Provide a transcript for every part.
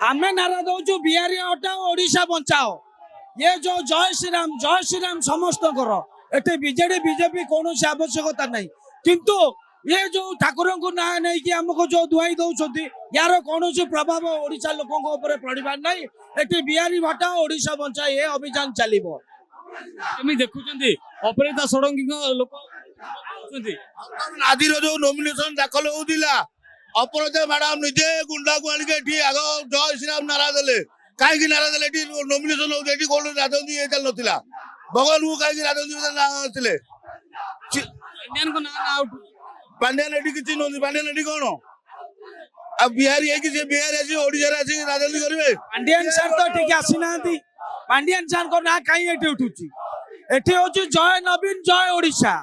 आमे नारा दौचु बिहारी हटाओ ओडिशा बचाओ। ये जो जय श्रीराम समस्त करो एटे बीजेडी बीजेपी कौन आवश्यकता नहीं किंतु ये जो ठाकुर को ना नहीं कि हमको जो दुआई दौरान यार कौन प्रभाव ओडिशा लोकों पड़ार नहीं। एटी बिहारी हटाओ ओडिशा बचाओ ये अभियान चलो केमी देखुଛନ୍ତି अपराजिता षडंगी लोक आदिर जो नॉमिनेशन दाखल होउतिला अपराजिता मैडम निजे गुंडा को आनिके एठी आग जय श्रीराम नारा देले काहे नारा देले एठी नॉमिनेशन होउते एठी कोन राजनीति हे चल नथिला भगवान को काहे राजनीति ना आथिले इंडियन को ना आउट पांड्यान एठी किछि नथि पांड्यान एठी कोन अब बिहारी है कि जे बिहार आसी ओडिसा रे आसी राजनीति करिवे पांड्यान सर तो ठीक आसी नांती पांड्यान सर को ना काई एठी उठुची एठी होची जय नवीन जय ओडिशा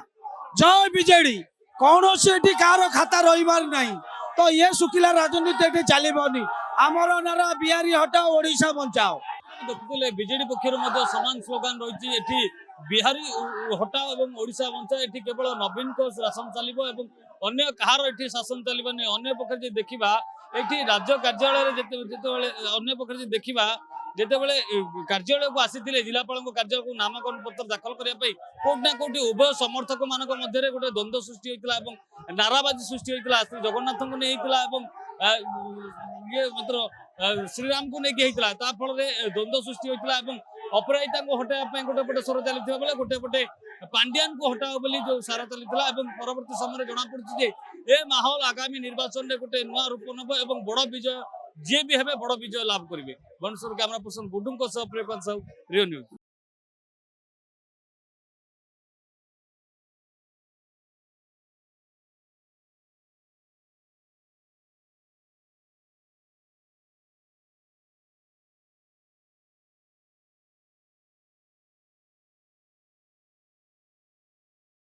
जय बीजेडी कौन से कार खाता रही नहीं तो ये शुखिला राजनीति चलनी आमर नारा बिहारी हटाओ ओडिशा बचाओ। देखुले बीजेडी पक्षर सामान स्लोगान रही बिहारी हटाओ और ओडिशा बचाओ। ये केवल नवीन को शासन चलो और अन्य कहार ये शासन चलो नहीं। अन्य पक्ष देखा ये राज्य कार्यालय अन्य पक्ष देखा जितेबले कार्यालय को आसी जिलापाल कार्यालय को नामांकन पत्र दाखल करने कोट ना कोटी उभय समर्थक मान मध्य गोटे द्वंद्व सृष्टि होता है नाराबाजी सृष्टि होता श्री जगन्नाथ को नहीं ये मतलब श्रीराम को लेकिन फल द्वंद्व सृष्टि होता है अपराजिता को हटाया गोटे पटे स्वर चलता बेले गोटे पटे पांड्यान को हटाओ बोली जो सारा चलता परवर्त समय जना पड़ी ए माहौल आगामी निर्वाचन में गोटे नुआ रूप नब और बड़ विजय जी भी हे बड़ विजय लाभ करेंगे। भुवनेश्वर कैमरा पर्सन गुडू प्रियकांत साहू रियो न्यूज।